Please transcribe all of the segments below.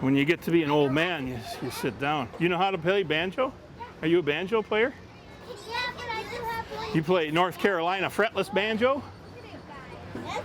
When you get to be an old man, you sit down. You know how to play banjo? Are you a banjo player? Yeah, but I do have one. You play North Carolina fretless banjo? Can you make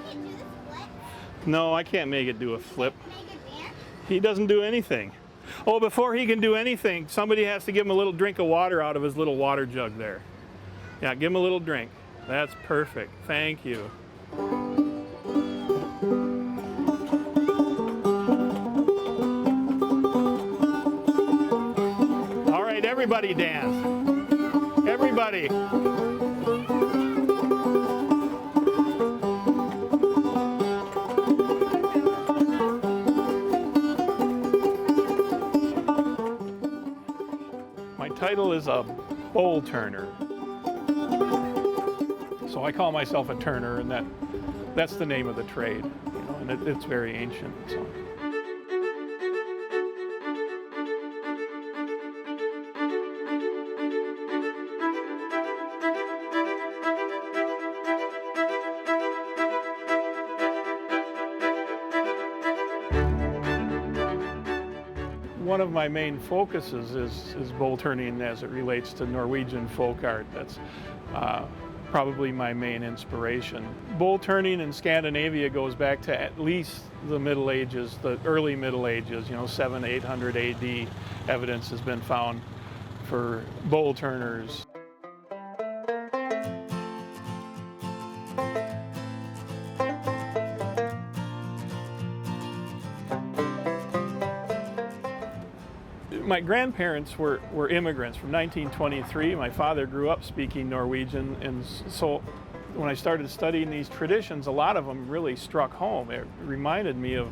it do the split? No, I can't make it do a flip. Make it dance? He doesn't do anything. Oh, before he can do anything, somebody has to give him a little drink of water out of his little water jug there. Yeah, give him a little drink. That's perfect. Thank you. All right, everybody dance. Everybody. My title is a bowl turner. So I call myself a turner, and that's the name of the trade, you know, and it's very ancient. So. One of my main focuses is bowl turning as it relates to Norwegian folk art. That's probably my main inspiration. Bowl turning in Scandinavia goes back to at least the Middle Ages, the early Middle Ages, you know, 700 to 800 AD. Evidence has been found for bowl turners. My grandparents were immigrants from 1923. My father grew up speaking Norwegian, and so when I started studying these traditions, a lot of them really struck home. It reminded me of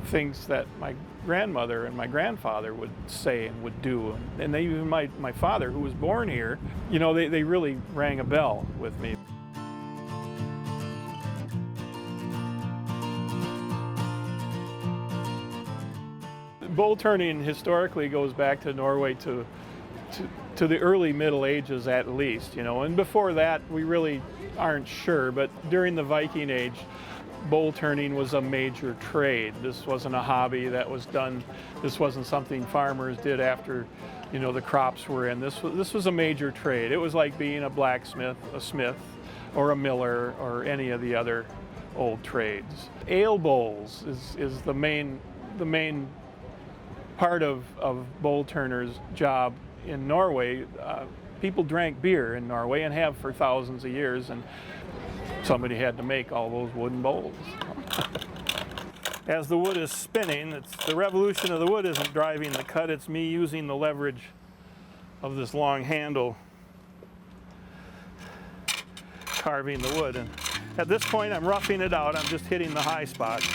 things that my grandmother and my grandfather would say and would do. And they, even my father, who was born here, you know, they really rang a bell with me. Bowl turning historically goes back to Norway to the early Middle Ages at least, you know, and before that we really aren't sure, but during the Viking Age, bowl turning was a major trade. This wasn't a hobby that was done, this wasn't something farmers did after, you know, the crops were in. This was a major trade. It was like being a blacksmith, a smith, or a miller, or any of the other old trades. Ale bowls is the main part of bowl turner's job in Norway. People drank beer in Norway and have for thousands of years, and somebody had to make all those wooden bowls. As the wood is spinning, it's the revolution of the wood isn't driving the cut, it's me using the leverage of this long handle carving the wood. And at this point I'm roughing it out, I'm just hitting the high spots.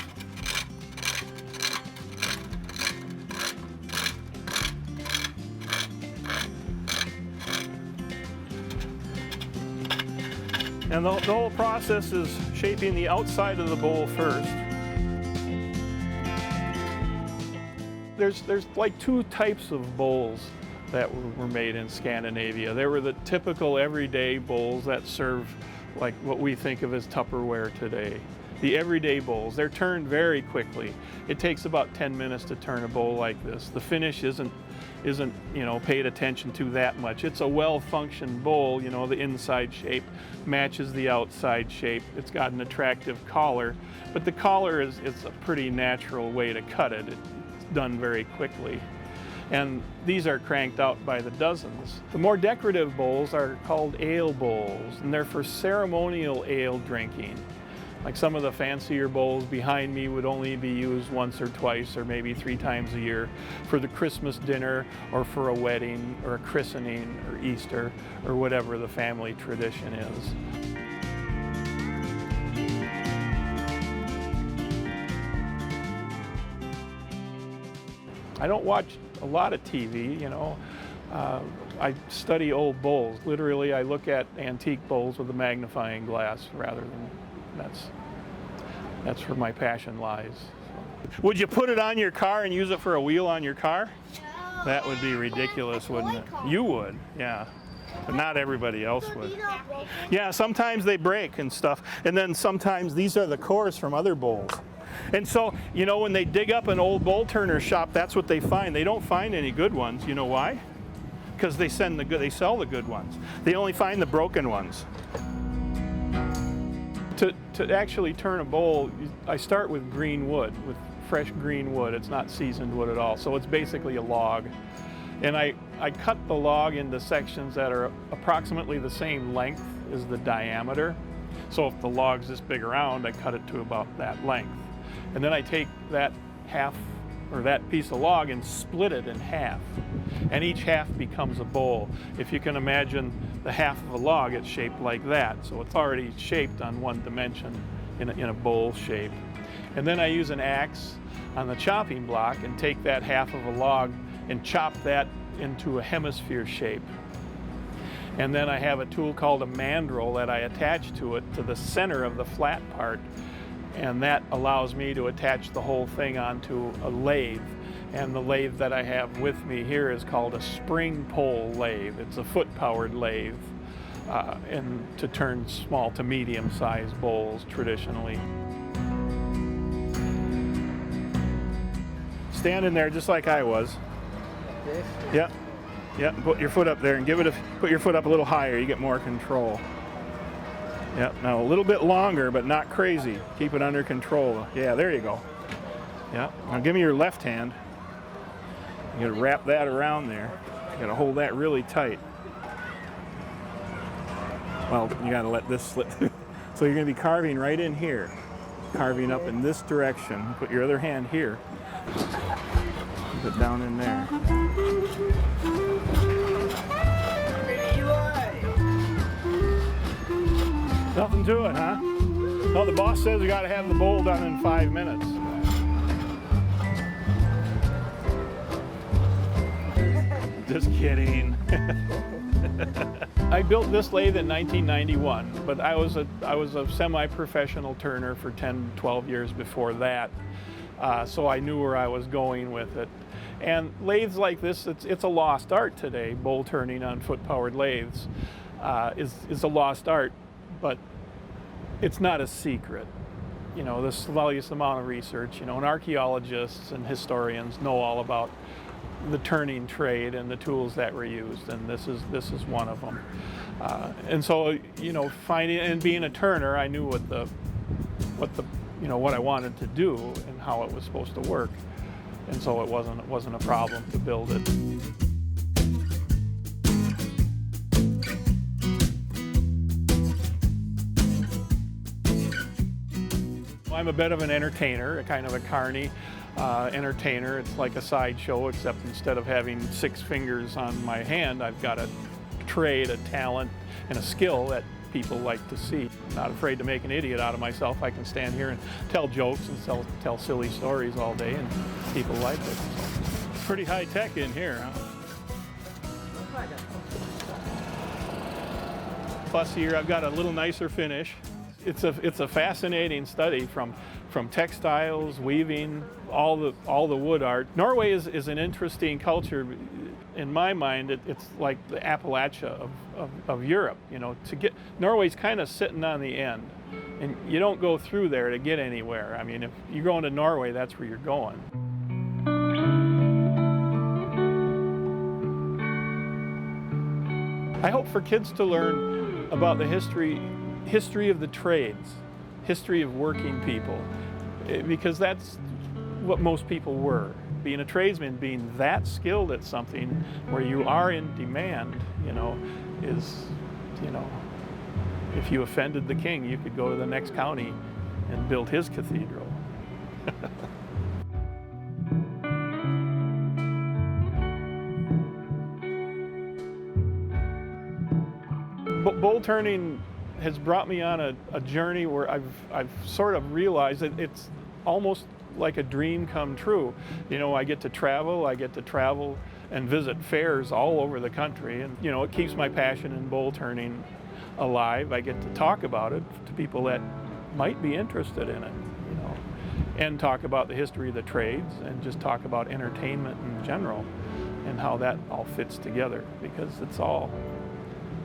And the whole process is shaping the outside of the bowl first. There's like two types of bowls that were made in Scandinavia. There were the typical everyday bowls that serve like what we think of as Tupperware today. The everyday bowls, they're turned very quickly. It takes about 10 minutes to turn a bowl like this. The finish isn't you know, paid attention to that much. It's a well-functioned bowl, you know, the inside shape matches the outside shape. It's got an attractive collar, but the collar is a pretty natural way to cut it. It's done very quickly. And these are cranked out by the dozens. The more decorative bowls are called ale bowls, and they're for ceremonial ale drinking. Like some of the fancier bowls behind me would only be used once or twice or maybe 3 times a year for the Christmas dinner or for a wedding or a christening or Easter or whatever the family tradition is. I don't watch a lot of TV, you know. I study old bowls. Literally, I look at antique bowls with a magnifying glass rather than that's where my passion lies. So. Would you put it on your car and use it for a wheel on your car? No. That would be ridiculous, wouldn't it? You would, yeah. but not everybody else So would. these are broken? Yeah, sometimes they break and stuff, and then sometimes these are the cores from other bowls. And so, you know, when they dig up an old bowl turner shop, that's what they find. They don't find any good ones. You know why? Because they sell the good ones. They only find the broken ones. To actually turn a bowl, I start with green wood, with fresh green wood. It's not seasoned wood at all, so it's basically a log. And I cut the log into sections that are approximately the same length as the diameter. So if the log's this big around, I cut it to about that length. And then I take that half, or that piece of log, and split it in half. And each half becomes a bowl. If you can imagine the half of a log, it's shaped like that. So it's already shaped on one dimension in a bowl shape. And then I use an axe on the chopping block and take that half of a log and chop that into a hemisphere shape. And then I have a tool called a mandrel that I attach to it to the center of the flat part. And that allows me to attach the whole thing onto a lathe. And the lathe that I have with me here is called a spring pole lathe. It's a foot-powered lathe, and to turn small to medium-sized bowls traditionally. Stand in there just like I was. This? Yep. Yep. Put your foot up there and put your foot up a little higher. You get more control. Yep. Now a little bit longer, but not crazy. Keep it under control. Yeah. There you go. Yep. Now give me your left hand. You gotta wrap that around there. You gotta hold that really tight. Well, you gotta let this slip through. So you're gonna be carving right in here. Carving up in this direction. Put your other hand here. Put it down in there. Nothing to it, huh? No, the boss says we gotta have the bowl done in 5 minutes. Just kidding. I built this lathe in 1991, but I was a semi-professional turner for 10, 12 years before that, so I knew where I was going with it. And lathes like this, it's a lost art today. Bowl turning on foot-powered lathes is a lost art, but it's not a secret. You know, the slightest amount of research, you know, and archaeologists and historians know all about the turning trade and the tools that were used, and this is one of them. And so, you know, finding and being a turner, I knew what I wanted to do and how it was supposed to work, and so it wasn't a problem to build it. I'm a bit of an entertainer, a kind of a carny entertainer. It's like a sideshow, except instead of having 6 fingers on my hand, I've got a trade, a talent, and a skill that people like to see. I'm not afraid to make an idiot out of myself. I can stand here and tell jokes and tell silly stories all day, and people like it. So, pretty high tech in here, huh? Plus here I've got a little nicer finish. It's a fascinating study from textiles, weaving, all the wood art. Norway is an interesting culture. In my mind, it's like the Appalachia of Europe. You know, Norway's kind of sitting on the end, and you don't go through there to get anywhere. I mean, if you're going to Norway, that's where you're going. I hope for kids to learn about the history of the trades, history of working people, because that's what most people were. Being a tradesman, being that skilled at something where you are in demand, you know, is, you know, if you offended the king, you could go to the next county and build his cathedral. Bowl turning has brought me on a journey where I've sort of realized that it's almost like a dream come true. You know, I get to travel and visit fairs all over the country, and you know, it keeps my passion in bowl turning alive. I get to talk about it to people that might be interested in it, you know, and talk about the history of the trades and just talk about entertainment in general and how that all fits together, because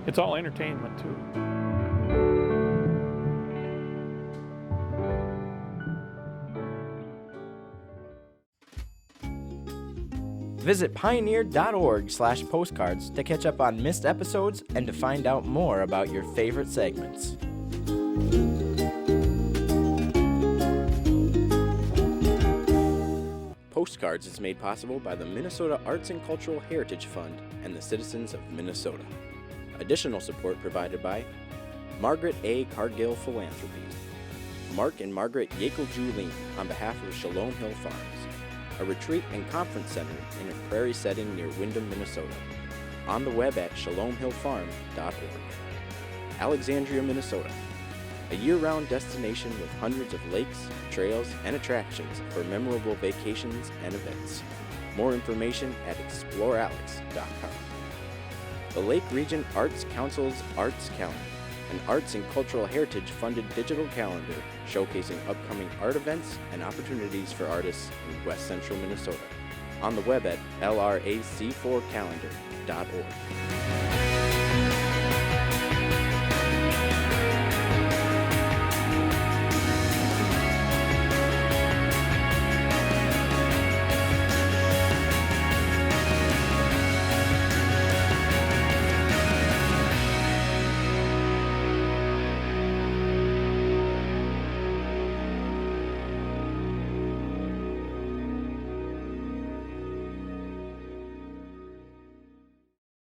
It's all entertainment too. Visit pioneer.org/postcards to catch up on missed episodes and to find out more about your favorite segments. Postcards is made possible by the Minnesota Arts and Cultural Heritage Fund and the citizens of Minnesota. Additional support provided by Margaret A. Cargill Philanthropy, Mark and Margaret Yackel-Julien on behalf of Shalom Hill Farms, a retreat and conference center in a prairie setting near Windham, Minnesota. On the web at shalomhillfarm.org. Alexandria, Minnesota, a year-round destination with hundreds of lakes, trails, and attractions for memorable vacations and events. More information at explorealex.com. The Lake Region Arts Council's Arts Calendar, an arts and cultural heritage funded digital calendar showcasing upcoming art events and opportunities for artists in West Central Minnesota. On the web at lrac4calendar.org.